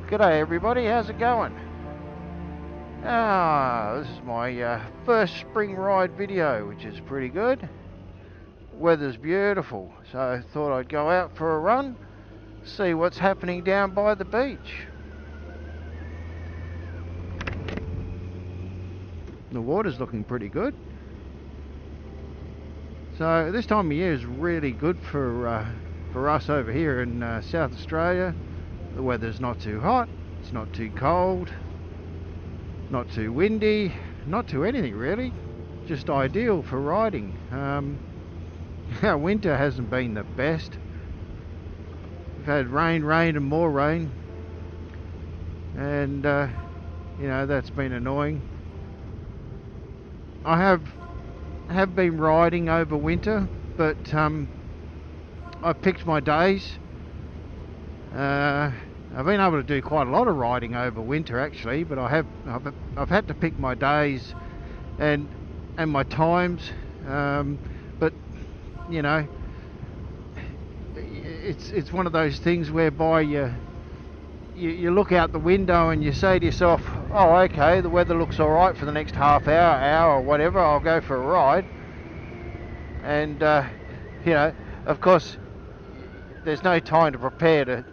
G'day everybody, how's it going? This is my first spring ride video, which is pretty good. Weather's beautiful, so I thought I'd go out for a run, see what's happening down by the beach. The water's looking pretty good. So this time of year is really good for us over here in South Australia. The weather's not too hot, it's not too cold, not too windy, not too anything really. Just ideal for riding. Our winter hasn't been the best. We've had rain and more rain, and you know, that's been annoying. I have been riding over winter, but I've picked my days. I've been able to do quite a lot of riding over winter actually, but I've had to pick my days and my times. But you know, it's one of those things whereby you look out the window and you say to yourself, oh okay, the weather looks alright for the next half hour or whatever, I'll go for a ride. And you know, of course there's no time to prepare to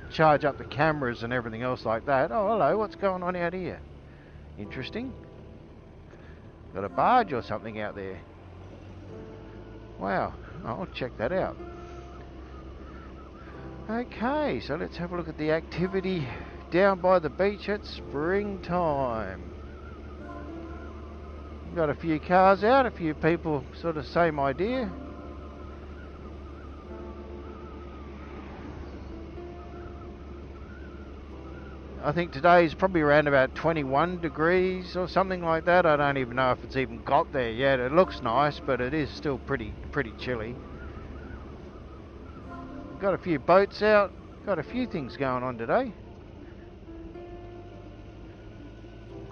charge up the cameras and everything else like that. Oh hello, what's going on out here? Interesting. Got a barge or something out there. Wow, I'll check that out. Okay, so let's have a look at the activity down by the beach at springtime. Got a few cars out, a few people sort of same idea. I think today's probably around about 21 degrees or something like that. I don't even know if it's even got there yet. It looks nice, but it is still pretty chilly. Got a few boats out, got a few things going on today.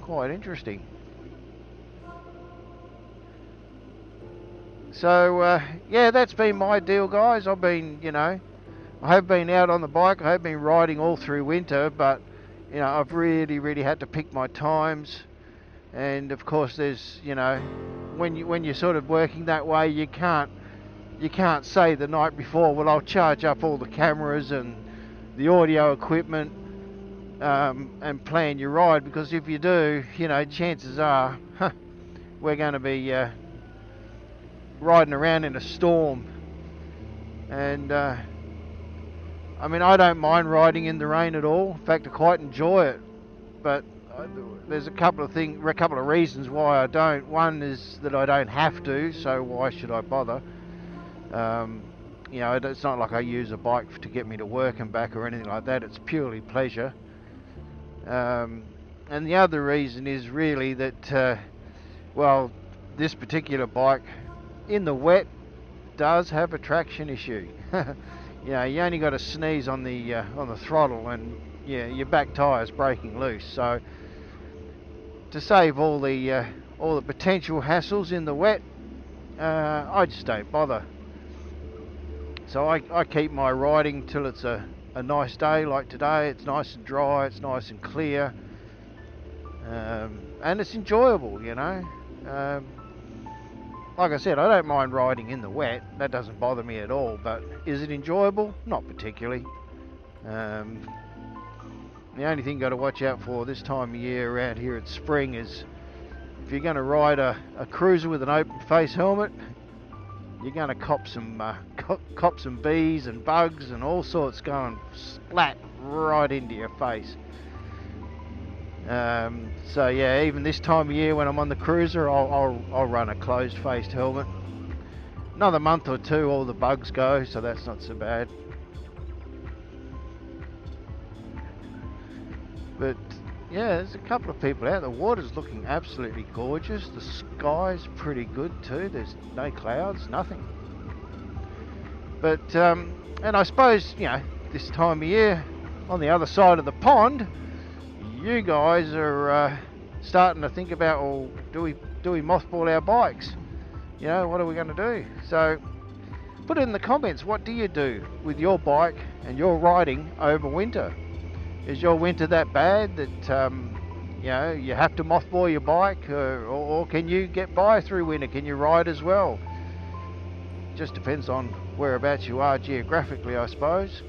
Quite interesting. So yeah, that's been my deal, guys. I've been, you know, I have been out on the bike, I have been riding all through winter, but you know, I've really had to pick my times. And of course there's, you know, when you're sort of working that way, you can't say the night before, well, I'll charge up all the cameras and the audio equipment and plan your ride, because if you do, you know, chances are we're going to be riding around in a storm. And I mean, I don't mind riding in the rain at all. In fact, I quite enjoy it. But there's a couple of reasons why I don't. One is that I don't have to, so why should I bother? You know, it's not like I use a bike to get me to work and back or anything like that. It's purely pleasure. And the other reason is really that, well, this particular bike in the wet does have a traction issue. You know, you only got to sneeze on the throttle and yeah, your back tyre's breaking loose. So to save all the potential hassles in the wet, I just don't bother. So I keep my riding till it's a nice day like today. It's nice and dry, it's nice and clear, and it's enjoyable, you know. Like I said, I don't mind riding in the wet, that doesn't bother me at all, but is it enjoyable? Not particularly. The only thing you've got to watch out for this time of year around here at spring is if you're going to ride a cruiser with an open face helmet, you're going to cop some bees and bugs and all sorts going splat right into your face. So yeah, even this time of year when I'm on the cruiser, I'll run a closed-faced helmet. Another month or two, all the bugs go, so that's not so bad. But yeah, there's a couple of people out. The water's looking absolutely gorgeous. The sky's pretty good too. There's no clouds, nothing. But and I suppose, you know, this time of year, on the other side of the pond, you guys are starting to think about, well, do we mothball our bikes? You know, what are we going to do? So put it in the comments, what do you do with your bike and your riding over winter? Is your winter that bad that you know, you have to mothball your bike, or can you get by through winter? Can you ride as well? Just depends on whereabouts you are geographically, I suppose.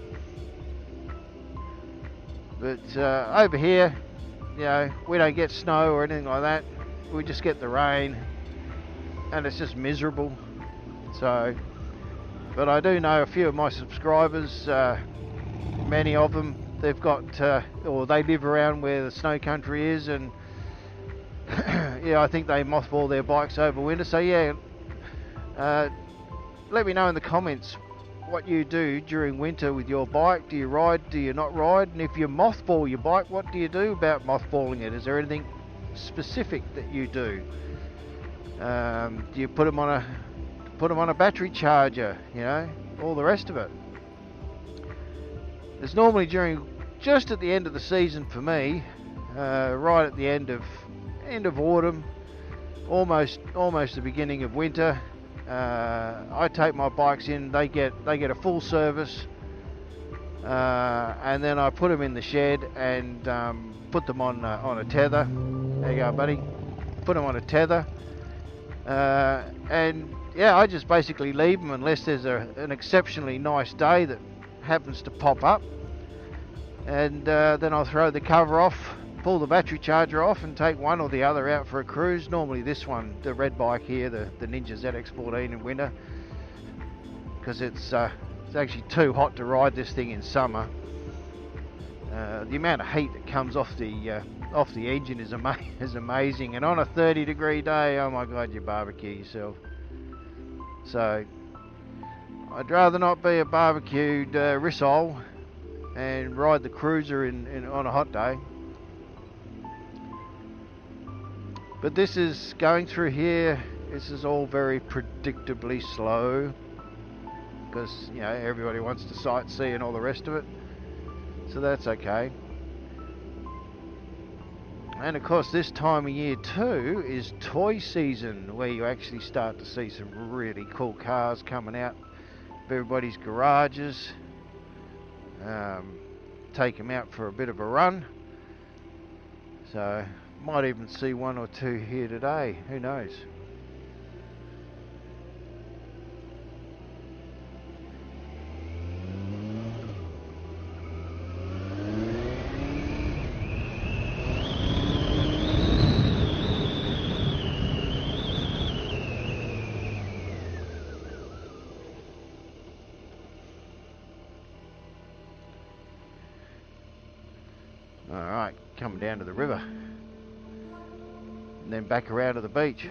But over here, you know, we don't get snow or anything like that. We just get the rain, and it's just miserable. So, but I do know a few of my subscribers, many of them, they've got, or they live around where the snow country is, and yeah, I think they mothball their bikes over winter. So yeah, let me know in the comments what you do during winter with your bike. Do you ride? Do you not ride? And if you mothball your bike, what do you do about mothballing it? Is there anything specific that you do? Do you put them on a battery charger? You know, all the rest of it. It's normally just at the end of the season for me, right at the end of autumn, almost the beginning of winter. I take my bikes in. They get a full service, and then I put them in the shed and put them on a tether. There you go, buddy. Put them on a tether, and yeah, I just basically leave them unless there's an exceptionally nice day that happens to pop up, and then I'll throw the cover off, pull the battery charger off, and take one or the other out for a cruise. Normally this one, the red bike here, the Ninja ZX14 in winter, because it's actually too hot to ride this thing in summer. The amount of heat that comes off the engine is amazing, and on a 30-degree day, oh my god, you barbecue yourself. So I'd rather not be a barbecued rissole and ride the cruiser on a hot day. But this is going through here. This is all very predictably slow because, you know, everybody wants to sightsee and all the rest of it. So that's okay. And of course, this time of year too is toy season, where you actually start to see some really cool cars coming out of everybody's garages. Take them out for a bit of a run. So might even see one or two here today, who knows. Alright, coming down to the river and then back around to the beach.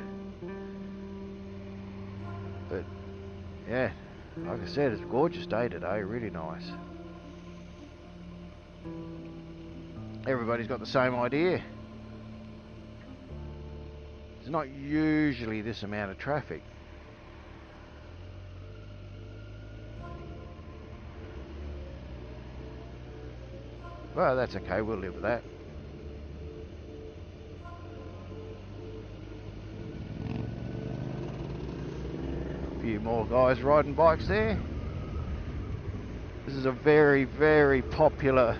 But yeah, like I said, it's a gorgeous day today, really nice. Everybody's got the same idea. There's not usually this amount of traffic. Well, that's okay, we'll live with that. A few more guys riding bikes there. This is a very, very popular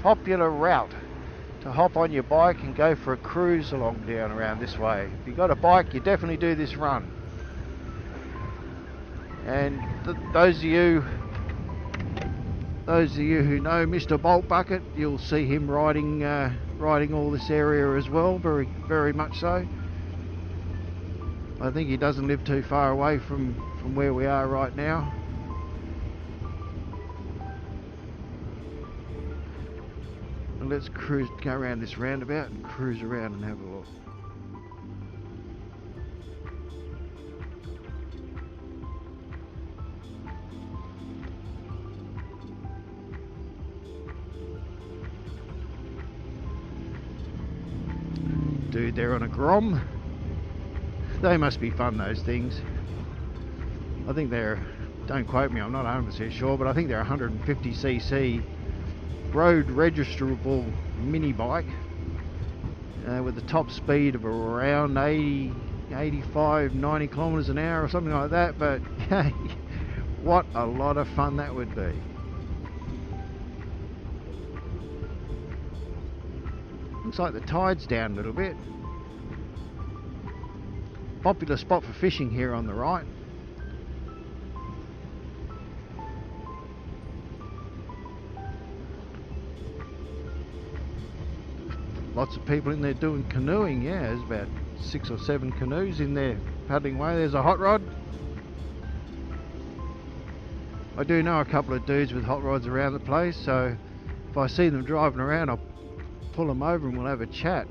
route to hop on your bike and go for a cruise along down around this way. If you've got a bike, you definitely do this run. And those of you who know Mr. Bolt Bucket, you'll see him riding all this area as well, very, very much so. I think he doesn't live too far away from where we are right now. And let's go around this roundabout and cruise around and have a look. Dude, they're on a Grom. They must be fun, those things. I think they're, don't quote me, I'm not 100% sure, but I think they're 150cc road registerable mini bike with a top speed of around 80, 85, 90 kilometers an hour or something like that. But what a lot of fun that would be. Looks like the tide's down a little bit. Popular spot for fishing here on the right. Lots of people in there doing canoeing. Yeah, there's about 6 or 7 canoes in there paddling away. There's a hot rod. I do know a couple of dudes with hot rods around the place, so if I see them driving around, I'll pull them over and we'll have a chat.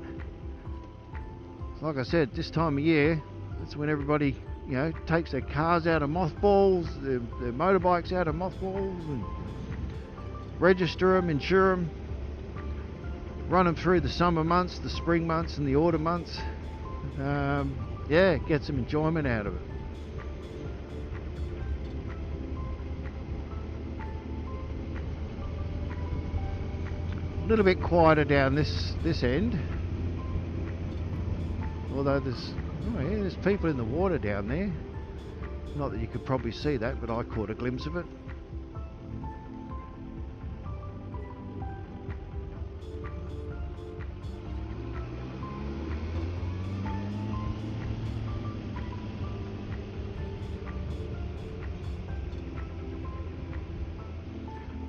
Like I said, this time of year, that's when everybody, you know, takes their cars out of mothballs, their motorbikes out of mothballs, and register them, insure them, run them through the summer months, the spring months, and the autumn months. Yeah, get some enjoyment out of it. A little bit quieter down this end, although there's people in the water down there. Not that you could probably see that, but I caught a glimpse of it.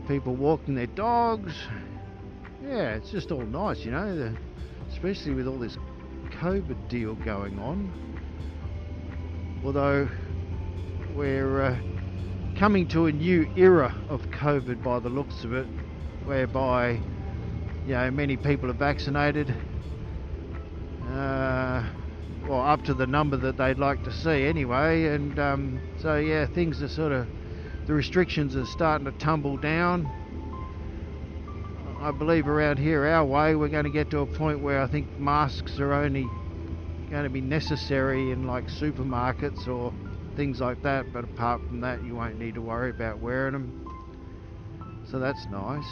People walking their dogs. Yeah, it's just all nice, you know, especially with all this COVID deal going on. Although we're coming to a new era of COVID by the looks of it, whereby, you know, many people are vaccinated, well, up to the number that they'd like to see anyway, and so yeah, things are sort of, the restrictions are starting to tumble down. I believe around here, our way, we're going to get to a point where I think masks are only going to be necessary in like supermarkets or things like that, but apart from that you won't need to worry about wearing them, so that's nice.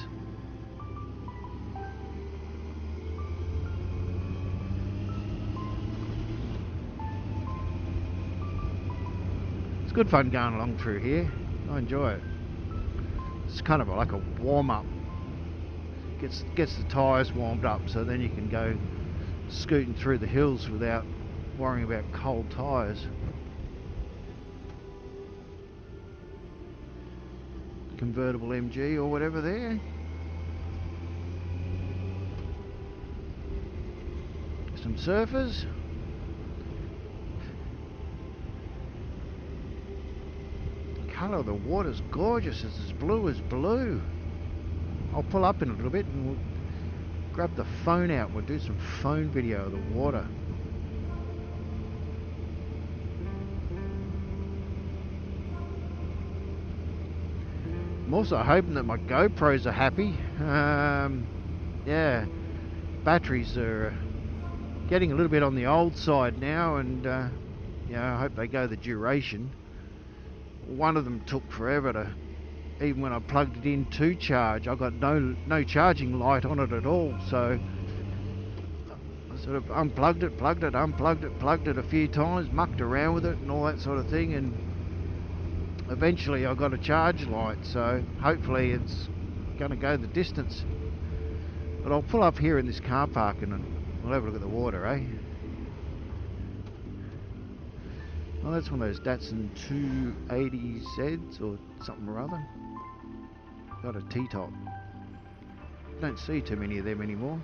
It's good fun going along through here. I enjoy it. It's kind of like a warm-up. Gets the tyres warmed up, so then you can go scooting through the hills without worrying about cold tyres. Convertible MG or whatever there. Some surfers. The colour of the water's gorgeous. It's as blue as blue. I'll pull up in a little bit and we'll grab the phone out. We'll do some phone video of the water. I'm also hoping that my GoPros are happy. Yeah, batteries are getting a little bit on the old side now, and yeah, I hope they go the duration. One of them took forever to, even when I plugged it in to charge, I got no charging light on it at all, so I sort of unplugged it, plugged it, unplugged it, plugged it a few times, mucked around with it and all that sort of thing, and eventually I got a charge light, so hopefully it's going to go the distance. But I'll pull up here in this car park and we'll have a look at the water, eh? Well, that's one of those Datsun 280Zs or something or other. Got a T-top. Don't see too many of them anymore.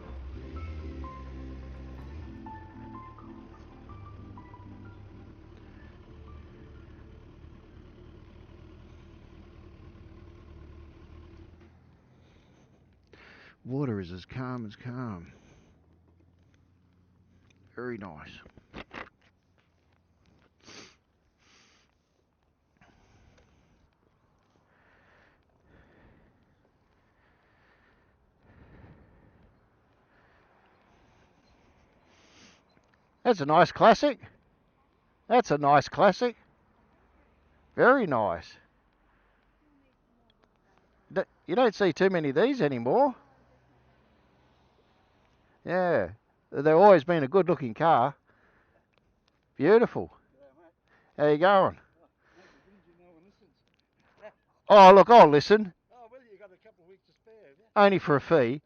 Water is as calm as calm. Very nice. That's a nice classic. That's a nice classic. Very nice. You don't see too many of these anymore. Yeah, they've always been a good looking car. Beautiful. How you going? Oh, look, I'll listen. Oh, well, you got a couple of weeks to spare, haven't you? Only for a fee.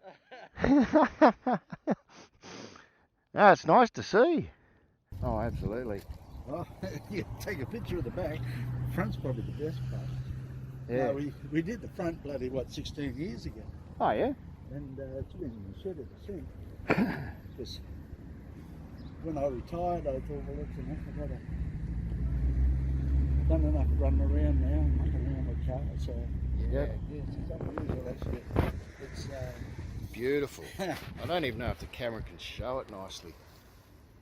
Ah, it's nice to see. Oh, absolutely. Oh, yeah, take a picture of the back. Front's probably the best part. Yeah. No, we did the front bloody, what, 16 years ago. Oh, yeah? And it's been shed ever since. Because when I retired, I thought, well, that's enough. I've done enough running around now, mucking around my car. So, yeah, yes, it's unusual actually. It's beautiful. I don't even know if the camera can show it nicely.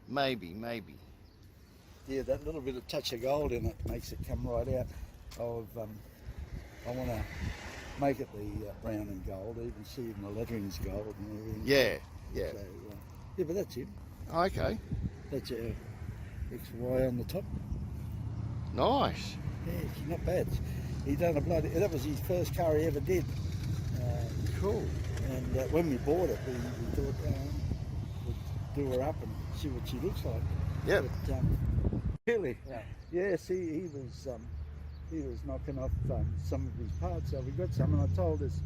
Maybe. Yeah, that little bit of touch of gold in it makes it come right out. I want to make it the brown and gold, even see even the lettering's gold and everything. Yeah. So, yeah, but that's it. Okay. That's our XY on the top. Nice. Yeah, it's not bad. He done a bloody. That was his first car he ever did. Cool. And when we bought it, we thought we'd do her up and see what she looks like. Yep. But, really? Yeah. See, he was knocking off some of his parts, so we got some, and I told this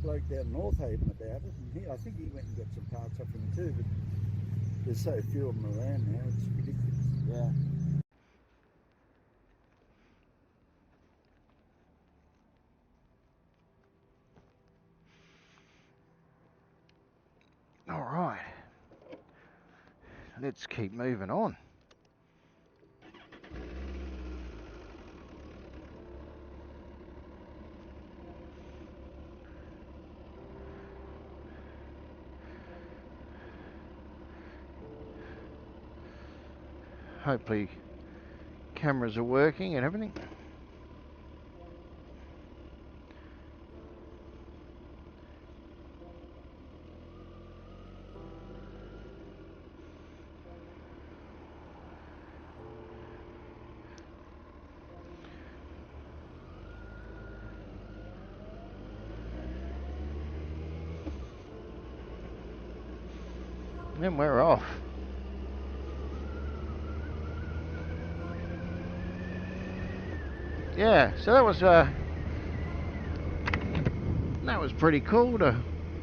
bloke down North Haven about it, and I think he went and got some parts off him too, but there's so few of them around now, it's ridiculous. Yeah. All right. Let's keep moving on. Hopefully cameras are working and everything. And we're off. Yeah, so that was pretty cool to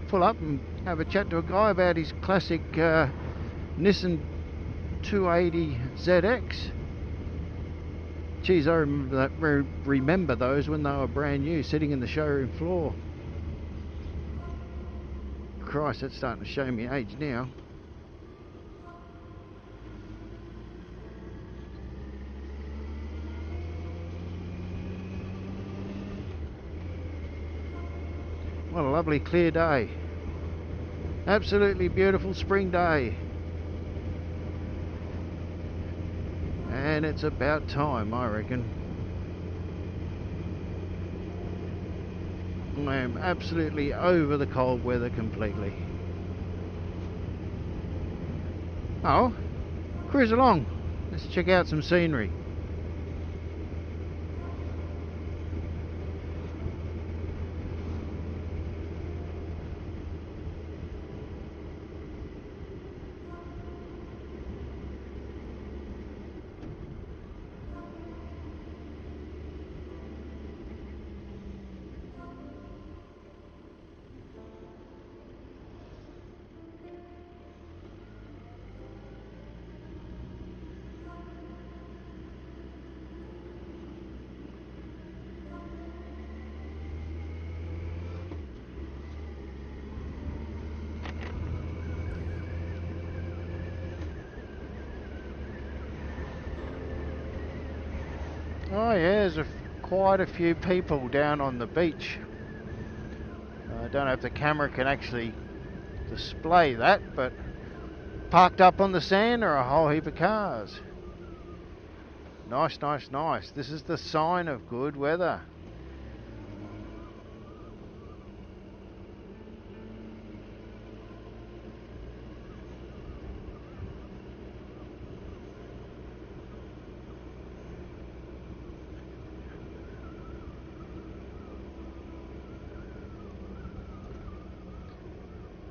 pull up and have a chat to a guy about his classic Nissan 280 ZX. Geez, I remember those when they were brand new, sitting in the showroom floor. Christ, that's starting to show me age now. What a lovely clear day. Absolutely beautiful spring day. And it's about time, I reckon. I am absolutely over the cold weather completely. Oh, cruise along. Let's check out some scenery. Oh yeah, there's quite a few people down on the beach. I don't know if the camera can actually display that, but parked up on the sand are a whole heap of cars. Nice. This is the sign of good weather.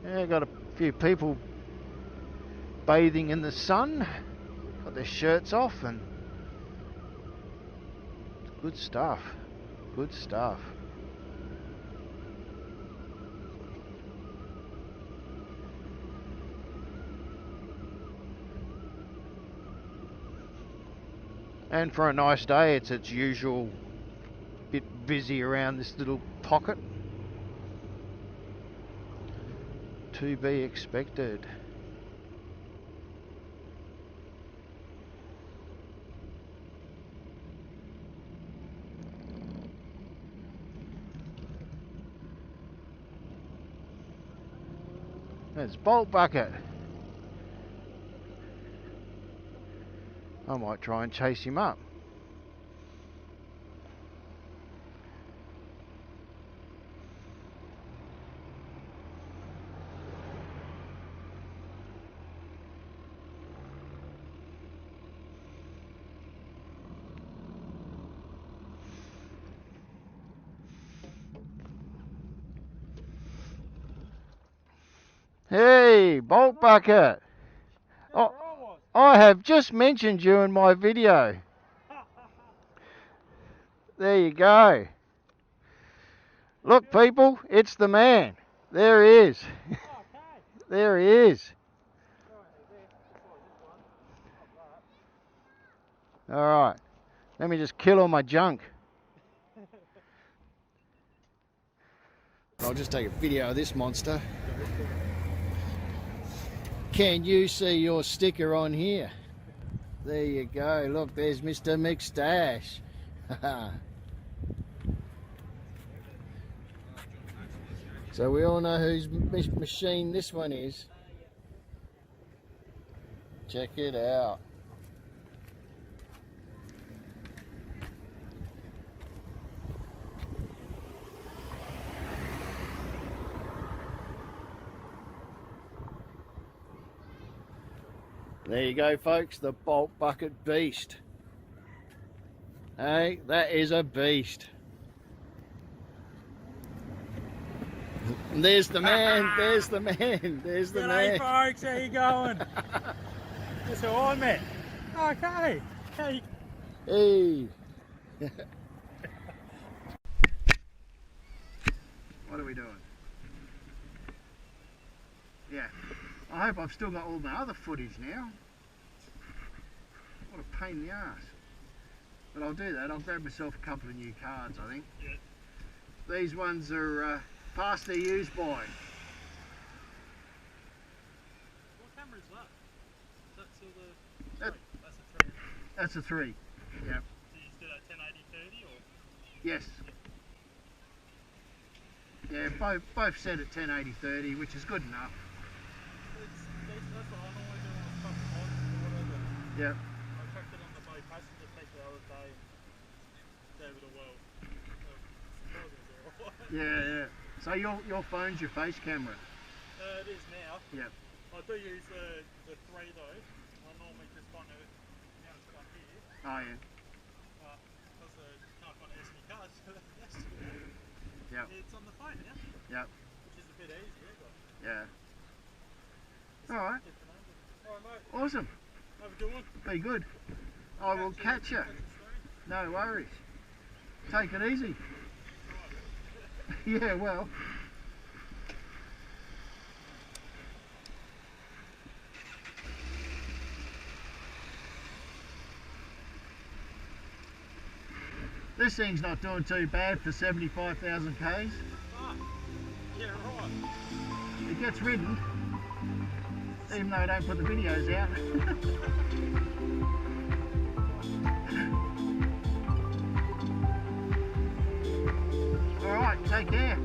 Yeah, got a few people bathing in the sun, got their shirts off, and good stuff. And for a nice day, it's its usual bit busy around this little pocket. To be expected. There's Bolt Bucket. I might try and chase him up. Hey, Bolt Bucket. Oh, I have just mentioned you in my video. There you go. Look, people, it's the man. There he is. There he is. All right. Let me just kill all my junk. I'll just take a video of this monster. Can you see your sticker on here? There you go. Look, there's Mr. McStash. So we all know whose machine this one is. Check it out. There you go, folks, the Bolt Bucket Beast. Hey, that is a beast. And there's the man, there's the man, there's the man. G'day folks, how you going? That's who I met. Okay. Hey. Hey. What are we doing? Yeah. I hope I've still got all my other footage now. What a pain in the ass. But I'll do that. I'll grab myself a couple of new cards, I think. Yeah. These ones are past their use by. What camera is that? Is that still the... That, That's a 3. that's a 3. Yeah. So you just do that 1080-30 or? Yes. Yeah, both set at 1080-30, which is good enough. That's what I normally do on a truck or whatever. Yeah. I tracked it on the boat passenger take the other day and gave it a whirl. Yeah. So your phone's your face camera? It is now. Yeah. I do use the 3 though. I normally just kind of mount it up here. Oh yeah. Because I can't find SD cards. Yeah. It's on the phone now. Yeah. Which is a bit easier, but... Yeah. Alright. Alright mate. Awesome. Have a good one. Be good. I will catch you. No worries. Take it easy. Yeah, well. This thing's not doing too bad for 75,000 Ks. Ah, yeah, right. It gets ridden, even though I don't put the videos out. Alright, take care.